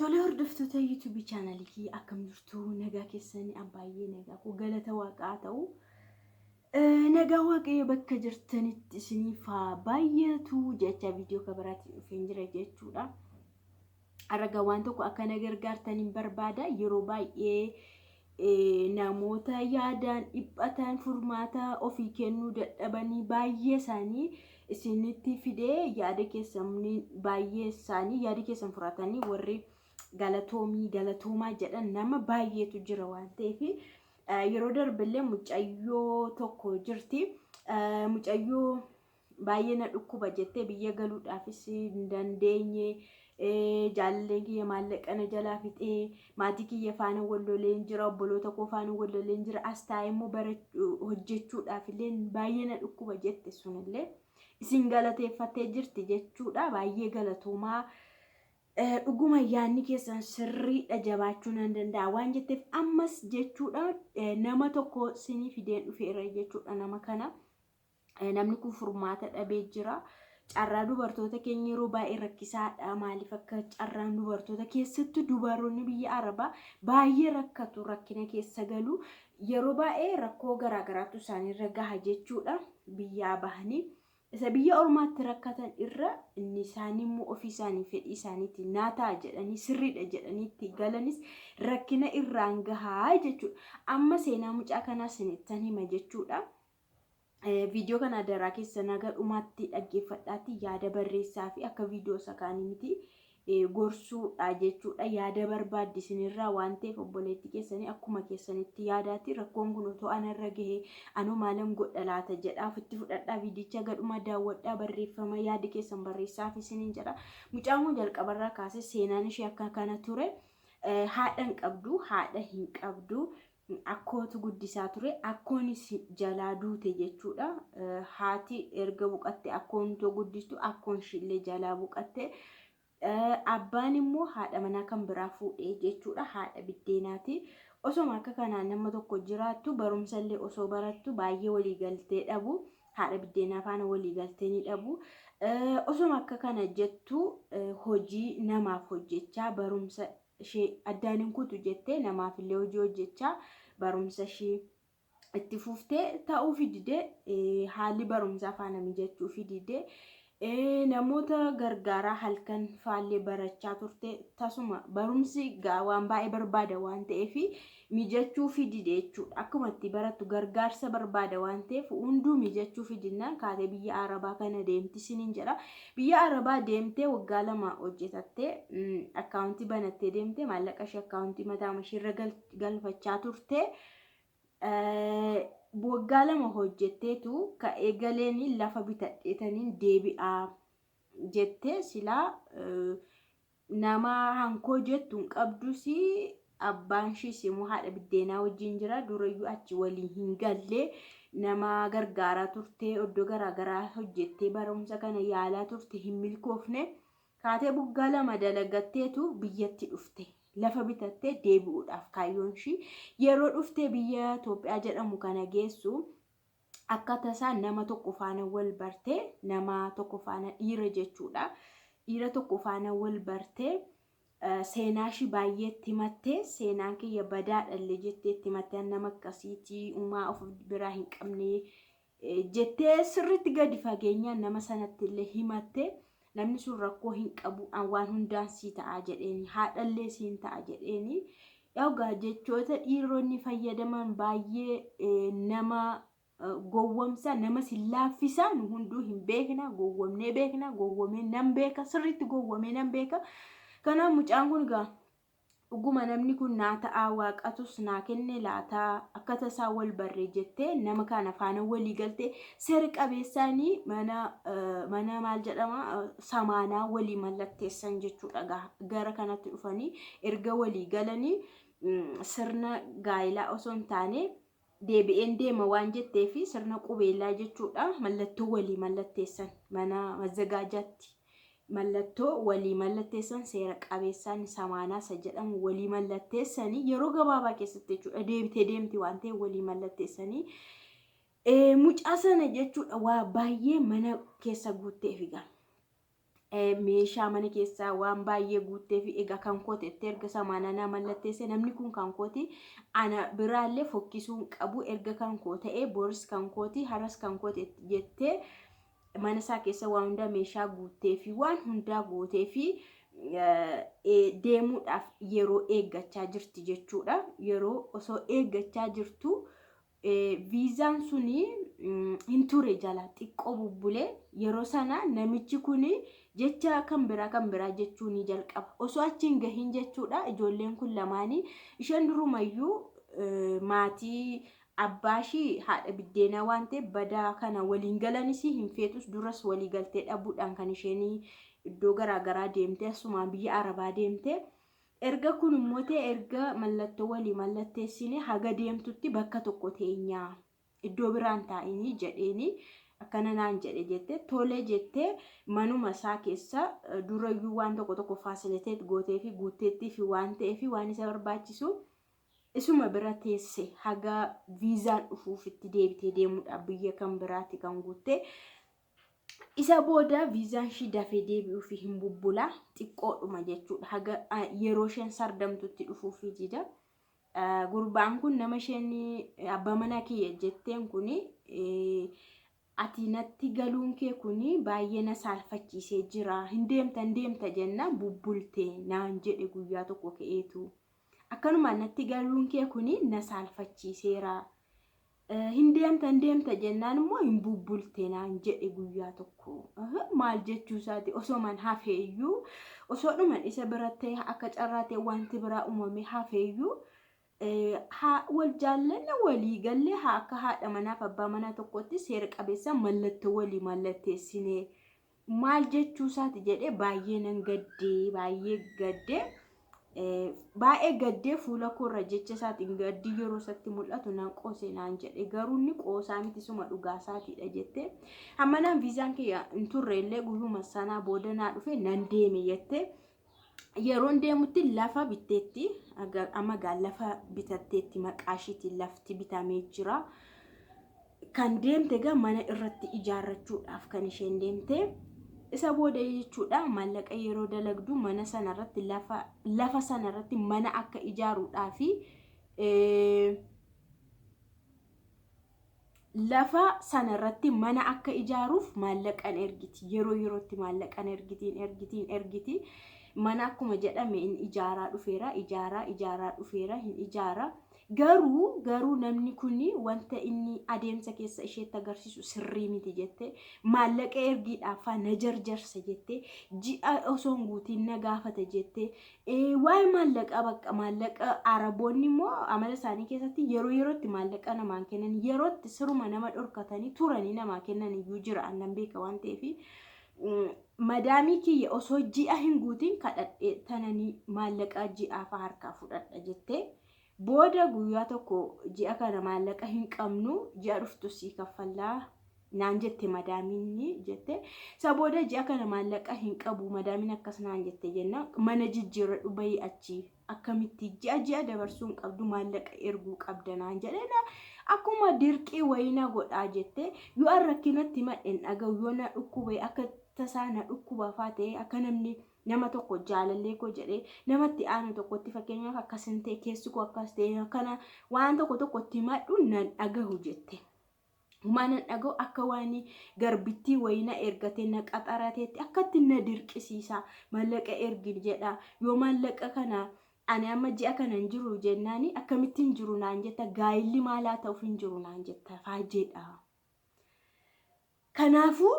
Tole hordoftoota YouTube channelii akkam jirtu nagaa keessanii abbaayee nagaa ko galata waaqaa ta'u nagaa waaqayyo bakka jirtanitti isiniif baay'atu jecha viidiyoo kabaraatti dhufeen jira jechuudha. Araga waan tokko akka gargaartaniin barbaada yeroo baay'ee namoota yaadaan dhiphatan furmaata ofii kennuu dadhabanii baay'ee isaanii isinitti fidee yaada keessan baay'ee isaanii yaada keessan furatanii warri galatoomaa jedhan nama baay'eetu jira waan ta'eef yeroo darbillee mucayyoo tokko jirti mucayyoo baay'ee na dhukkuba jettee biyya galuudhaafis hin dandeenye jaalalleen kiyya maallaqa na jalaa fixee maatii kiyya faana walloleen jira obboloota koo faana walloleen jira as taa'ee immoo hojjechuudhaaf illee baay'ee na dhukkuba jette sunillee isin galateeffattee jirti jechuudha baay'ee galatoomaa. Dhuguma yaanni keessan sirriidha jabaachuu nan danda'a waan jetteef ammas jechuudha nama tokko sinii fideen dhufeera jechuudha nama kana namni kun furmaata dhabee jira carraa dubartoota keenya yeroo baay'ee rakkisaadha maaliif akka carraan dubartoota keessatti dubaroonni biyya arabaa baay'ee rakkatu rakkina keessa galu yeroo baay'ee rakkoo garaagaraatu isaanirra gaha jechuudha biyyaa bahanii isa biyya ormaatti rakkatan irra inni isaanii immoo ofii isaanii fedhii isaaniitti naataa jedhanii sirriidha jedhaniitti galanis rakkina irraan gahaa jechuudha. Amma seenaa mucaa kanaa sinittan hima jechuudha. Viidiyoo kana daraa keessa naga dhumaatti dhaggeeffadhaatti yaada barreessaa fi akka viidiyoo sakaanii miti gorsuudha jechuudha. Yaada barbaaddisinirraa waan ta'eef obboleetti keessanii akkuma keessanitti yaadaatti rakkoon kun otoo anarra gahee anoo maalan godha laata jedhaa ofitti fudhadhaa viidicha gadhuma daawwadhaa barreeffama yaada keessan barreessaa fi isiniin jedha. Mucaan kun jalqabarraa kaasee seenaan ishee akka kana ture haadha hin qabdu haadha hin qabdu akkootu guddisaa ture akkoonis jalaa duute jechuudha. Haati erga buqatte akkoontu guddistu akkoon ishillee jalaa buqatte. Abbaan immoo haadha manaa kan biraa fuudhee jechuudha haadha biddeenaati osoma akka kanaan nama tokko jiraattu barumsallee osoo barattu baay'ee walii galtee dhabu haadha biddeenaa faana walii galtee ni dhabu osoma akka kana jettu hojii namaaf hojjechaa barumsa ishee addaan hin kutu jettee namaafillee hojii hojjechaa barumsa ishee itti fuftee ta'uu fidide haalli barumsaa faana mijachuu fidide. Namoota gargaaraa halkan faallee barachaa turte tasuma barumsi waan baay'ee barbaada waan ta'eef mijachuu fidide jechuudha. Akkuma itti barattu gargaarsa barbaada waan ta'eef hunduu mijachuu fidinaan kaatee biyya arabaa kana deemti siniin jedha. Biyya arabaa deemtee waggaa 2 hojjetattee akkaawuntii banattee deemtee maallaqa ishee akkaawuntii mataa isheerra galfachaa turte. Waggaa 2 hojjetteetu ka'ee galeeni lafa bitadheetaniin deebi'aa jettee silaa nama hankoo jettu hin qabdus abbaan ishees immoo haadha biddeenaa wajjin jira durayyuu achi waliin hin galle nama gargaaraa turte iddoo garaagaraa hojjettee barumsa kana yaalaa turte hin milkoofne kaatee waggaa 2 dalagatteetu biyyatti dhufte. Lafa bitattee deebi'uudhaaf kaayyoon ishii yeroo dhuftee biyya Itoophiyaa jedhamu kana geessu akka tasaa nama tokko faana wal bartee nama tokko faana dhiira jechuudha. Dhiira tokko faana wal bartee seenaa ishii baay'ee itti himattee seenaan kiyya badaadhallee jettee itti himattee nama akkasiitii uumaa of biraa hin qabne jettee sirriitti gadi fageenyaan nama sanatti illee himattee. Namni sun rakkoo hin qabu waan hundaan sii ta'a jedheeni haadhallee siin ta'a jedheeni egaa jechoota dhiironni fayyadaman baay'ee nama gowwomsa nama si laaffisa nu hunduu hin beekna gowwomnee beekna gowwomee nan beeka sirriitti gowwomee nan beeka kanaaf mucaan kun gaa dhuguma namni kun naa ta'a waaqatus naa kenne laataa akka tasaa wal barree jettee nama kana faana walii galtee seera qabeessaanii mana maal jedhama samaanaa walii mallatteessan jechuudha gara kanatti dhufanii erga walii galanii sirna gaa'ilaa osoo hin taane deebi'een deema waan jetteefi sirna qubeellaa jechuudha mallattoo walii mallatteessan mana mazzagaajaatti. Mallattoo walii mallatteessan seera qabeessaan samaanaa isa jedhamu walii mallatteessanii yeroo gabaabaa keessatti jechuudha deemti waan ta'eef walii mallatteessanii mucaa sana jechuudha waa baay'ee mana keessa guuttee figa meeshaa mana keessaa waan baay'ee guuttee fi egaa kan kootetti erga samaananaa mallatteesse namni kun kan kooti ana biraallee fokkisuun qabu erga kan koo ta'ee boris kan kooti haras kan koote jettee mana isaa keessa waan hunda meeshaa guuttee fi waan hundaa gootee fi deemuudhaaf yeroo eeggachaa jirti jechuudha. Yeroo osoo eeggachaa jirtu viizaan suni hin ture jala xiqqoo bubbulee yeroo sana namichi kuni jecha kan biraa jechuun ni jalqaba. Osoo achiin gahin jechuudha ijoolleen kun lamaanii isheen durumayyuu maatii abbaashi haadha biddeenaa waan ta'eef badaa kana waliin galanis hin feetus duras walii galtee dhabuudhaan kan isheen iddoo garaagaraa deemtee asuma biyya Arabaa deemtee erga kun immoo ta'e erga mallattoo walii mallatteessine haga deemtutti bakka tokko teenyaa iddoo biraan taa'inii jedheeni akkana naan jedhe jette tolee jettee manuma isaa keessa durayyuu waan tokko fasiliteet gootee fi guutteettii fi waan ta'ee fi waan isa barbaachisu isuma bira teesse haga viizaan dhufuuf itti deebitee deemuudhaaf biyya kan biraatti kan guutte isa booda viizaan shi dafee deebi'uu fi hin bubbula xiqqoodhuma jechuudha haga yeroo isheen sardamtutti dhufuuf jida. Gurbaan kun nama isheen abbaa manaa kiyya jetteen kuni ati natti galuun kee kuni baay'ee na saalfachiisee jira hin deemta jenna bubbultee naan jedhe guyyaa tokko ka'eetu akkanuma natti galuun kee kuni na saalfachiiseera hin deemta jennaan immoo hin bubbultee naan jedhe guyyaa tokko maal jechuu isaati osoo man hafeeyyuu osoo dhuman isa biratti akka carraatee wanti biraa uumame hafeeyyuu wal jaallanne walii gallee akka haadha manaaf abbaa manaa tokkotti seera qabeessa mallattoo walii mallatteessine maal jechuu isaati jedhee baay'ee nan gaddee baay'ee gaddee fuula koorra jecha isaatiin gaddii yeroo isatti mul'atu nan qoose naan jedhe garuu inni qoosaa miti suma dhugaa isaatiidha jettee hammanaan viizaan kiyya hin turreellee guyyuma sanaa booda naa dhufe nan deeme jettee yeroon deemutti lafa bitteetti amma lafa bitatteetti maqaashiitiin lafti bitamee jira kan deemte gaa mana irratti ijaarrachuudhaaf kan isheen deemte isa booda jechuudha maallaqa yeroo dalagdu mana sanarratti lafa sanarratti mana akka ijaaruudhaaf lafa sanarratti mana akka ijaaruuf maallaqan ergiti yerootti maallaqan ergiti mana akkuma jedhame in ijaaraa dhufeera hin ijaara garuu namni kuni wanta inni adeemsa keessa isheetti agarsiisu sirrii miti jette maallaqa ergiidhaaf na jarjarsa jette ji'a osoo guutiin na gaafata jette waa'ee maallaqa araboonni immoo amala isaanii keessatti yerootti maallaqa namaan kennan yerootti siruma nama dhorkatanii turanii namaa kennan iyyuu jira annan beeka waan ta'eef madaamii kiyya osoo ji'a hin guutiin kadhadhee tananii maallaqa ji'aaf harkaa fudhadha jette booda guyyaa tokko ji'a kana maallaqa hin qabnu ji'a dhuftu sii kaffallaa naan jette madaamiin jette isa booda ji'a kana maallaqa hin qabu madaamiin akkas naan jette jenna mana jijjiirradhu bayii achi akkamitti ji'a dabarsuun qabdu maallaqa erguu qabda naan jedhena akkuma dirqii wayina godhaa jette yoo rakkinatti madhen dhaga'u yoo na dhukkubee akka tasaana dhukkuba faatee akka namni nama tokko jaalallee koo jedhee namatti aanu tokkotti fakkeenyaaf akkasin ta'e keessi koo akkas ta'e kana waan tokkotti madhu nan dhagahu jette. Mana dhaga'u akka waan garbittii wayina ergatee na qaxarateetti akkatti na dirqisiisa maallaqa ergi jedha yoo maallaqa kana ani amma ji'a kana hin jiru jennaani akkamitti hin jiru naan jetta gaayilli maalaa ta'uuf hin jiru naan jetta faajeedha. Kanaafuu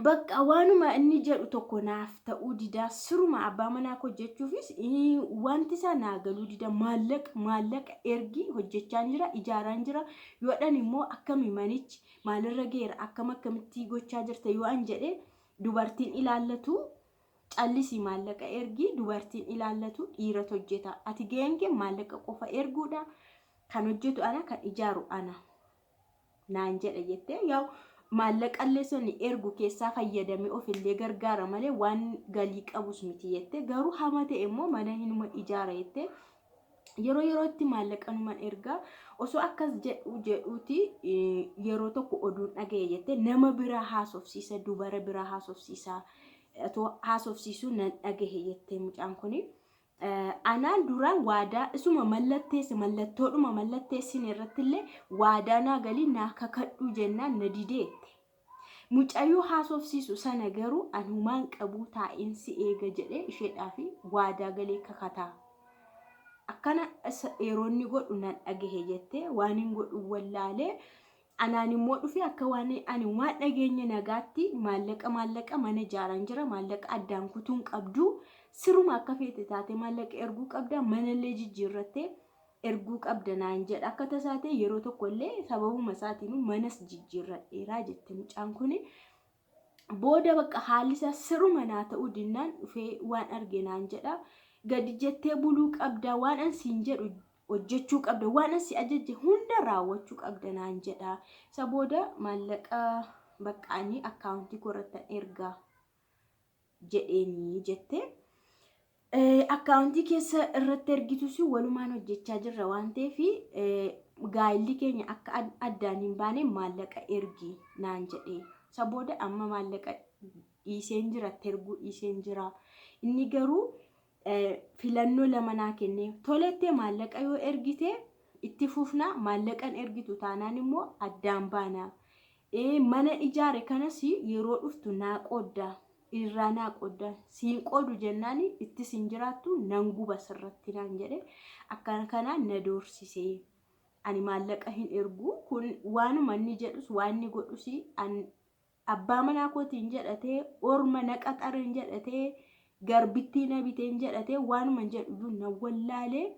bakka waanuma inni jedhu tokko naaf ta'uu dida siruma abbaa manaa koo jechuufis wanti isaa naa galuu dida maallaqa ergi hojjechaan jira ijaaraan jira yoodhan immoo akkami manichi maalirra geera akkamitti gochaa jirta yoo an jedhe dubartiin ilaallatu callisii maallaqa ergi dubartiin ilaallatu dhiira hojjeta ati geenke maallaqa qofa erguudha kan hojjetu ana kan ijaaru ana naan jedhe jette yaa maallaqa leessonni ergu keessaa fayyadame ofillee gargaara malee waan galii qabus miti jette garuu hama ta'e immoo mana hinuma ijaara jette yerootti maallaqa numan erga osoo akkas jedhuuti yeroo tokko oduun dhaga'e jette nama biraa haasofsiisa dubara biraa haasofsiisa atoo haasofsiisuu nan dhagahe jettee mucaan kuni. Anaan duraan waadaa isuma mallattoodhuma mallatteessin irrattillee waadaa naa galii naa kakadhuu jennaan na dideette. Mucayyoo haasofsiisu sana garuu anumaan qabuu taa'insi eega jedhee isheedhaaf waadaa galee kakataa. Akkana yeroonni godhu nan dhagahe jettee waan hin godhu wallaalee anaan immoo dhufe akka waan ani waan dhageenya nagaatti maallaqa mana ijaaran jira maallaqa addaan kutuun qabdu siruma akka feete taate maallaqa erguu qabda manallee jijjiirrattee erguu qabda naan jedha akka tasaate yeroo tokkollee sababuma isaatiin manas jijjiirradheeraa jette mucaan kuni. Booda bakka haalli isaa siruma naa ta'uu dinnaan dhufee waan arge naan jedha gadi jettee buluu qabda waan an siin jedhu hojjechuu qabda waan asi ajajje hunda raawwachuu qabda naan jedha. Isa booda maallaqa baqqaanii akkaawuntii korrattan ergaa jedheeni jette. Akkaawuntii keessa irratti ergitus walumaan hojjechaa jirra waan ta'eef gaayilli keenya akka addaan hin baane maallaqa ergi naan jedhe. Isa booda amma maallaqa dhiiseen jira erguu dhiiseen jira. Inni garuu filannoo lama naa kenne tolettee maallaqa yoo ergite itti fufna maallaqan ergitu taanaan immoo addaan baana. Mana ijaare kanas yeroo dhuftu naa qoodda irraa naa qoodda siin qoodu jennaan itti siin jiraattu nan guba sirratti naan jedhe akkana kanaan na doorsise. Ani maallaqa hin ergu kun waanuma inni jedhus waan inni godhus abbaa manaa kootiin jedhatee orma na qaxarin jedhatee garbittii na biteen jedhatee waanuma jedhu na wallaalee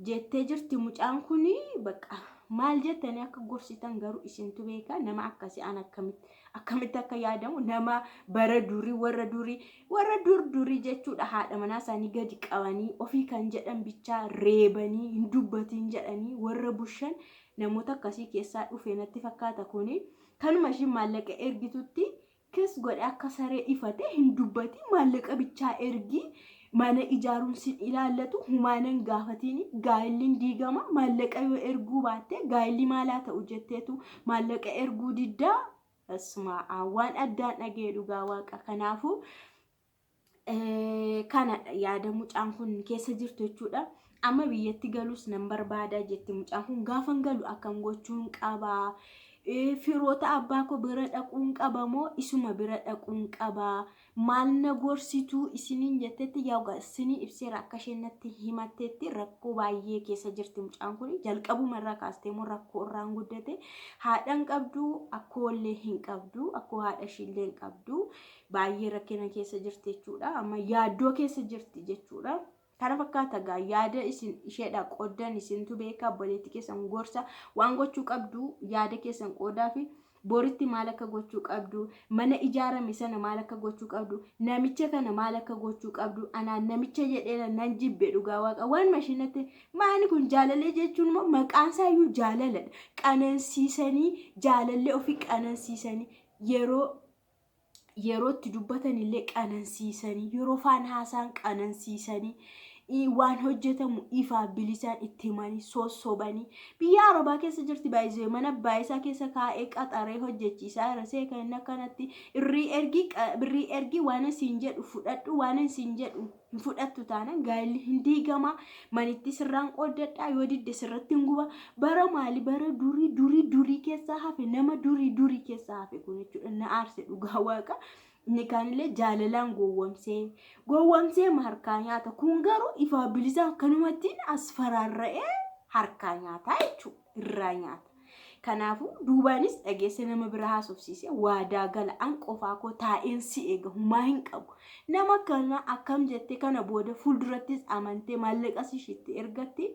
jettee jirti mucaan kuni. Bakka maal jettanii akka gorsitan garuu isintu beeka nama akkasii an akkamitti akka yaadamu nama bara durii warra durii jechuudha haadha manaa isaanii gadi qabanii ofii kan jedhan bichaa reebanii hin dubbatiin jedhanii warra bushan namoota akkasii keessaa dhufe natti fakkaata kuni. Kanuma ishiin maallaqa ergitutti kes godhe akka saree ifate hin dubbati maallaqa bichaa ergi mana ijaaruun sin ilaallatu humaanan gaafatiin gaayilliin diigama maallaqa yoo erguu baatte gaayilli maalaa ta'u jetteetu maallaqa erguu diddaa asma waan addaan dhagee dhugaa waaqa. Kanaafu kana yaada mucaan kun keessa jirtu jechuudha. Amma biyyatti galus nan barbaadaa jetti mucaan kun gaafan galu akkam gochuun qabaa. Firoota abbaa koo bira dhaquun qaba moo isuma bira dhaquun qaba maal na gorsituu isiniin jettetti yaa isinii ibseera akka isheenatti himattetti rakkoo baay'ee keessa jirti mucaan kun. Jalqabuma irraa kaastee moo rakkoo irraan guddate haadhan qabdu akkoollee hin qabdu akkoo haadha ishiillee hin qabdu baay'ee rakkina keessa jirti jechuudha. Amma yaaddoo keessa jirti jechuudha. Kana fakkaata gaa yaada isin isheedha qoodan isintu beeka obboleetti keessan gorsa waan gochuu qabdu yaada keessan qoodaa fi boritti maal akka gochuu qabdu mana ijaarame sana maal akka gochuu qabdu namicha kana maal akka gochuu qabdu anaan namicha jedhee nan jibbe dhugaa waaqa waan mashinatti maani kun jaalalee jechuun immoo maqaan isaa iyyuu jaalaladha. Qanansiisanii jaalallee ofii qanansiisanii yerootti dubbatan illee qanansiisanii yeroo faan haasaan qanansiisanii waan hojjetamu ifaa bilisaan itti himanii sossobanii biyya Arabaa keessa jirti baay'ee mana baay'isaa keessa kaa'ee qaxaree hojjechiisaa irasee kan akkanatti birrii ergi waan siin jedhu fudhadhu waan siin jedhu hin fudhattu taanaan gaayilli hin diigama manitti sirraan qooddadhaa yoo didde sirratti hin guba. Bara maali bara durii keessaa hafe nama durii keessaa hafe kun jechuudha na aarse dhugaa waaqa. Inni kaanillee jaalalaan gowwomsee harkaa nyaata kun garuu ifaa bilisaa akkanumatti as faraarra'ee harkaa nyaata jechuudha irraa nyaata. Kanaafuu duubaanis dhageesse nama bira haasofsiise waadaa gala an qofaa koo taa'eensi eega humaa hin qabu. Nama kana akkam jettee kana booda fuuldurattis amantee maallaqas ishiitti ergatti.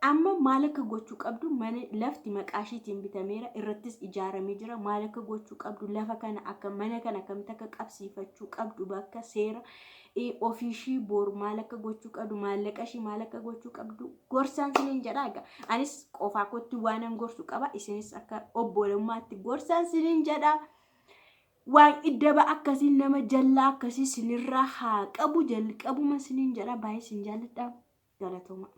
Amma maal akka gochuu qabdu mana lafti maqaashiitiin bitameera irrattis ijaaramee jira maal akka gochuu qabdu lafa kana akka mana kana akkamitti akka qabsiifachuu qabdu bakka seera ofiishii bor maal akka gochuu qabdu maallaqashii maal akka gochuu qabdu gorsaan siniin jedha egaa anis qofaa kootti waanan gorsu qaba isinis akka obbolummaatti gorsaan siniin jedha. Waan iddaba akkasii nama jallaa akkasii sinirraa haa qabu jalqabuma siniin jedha baay'ee sin jaalladha galatoma.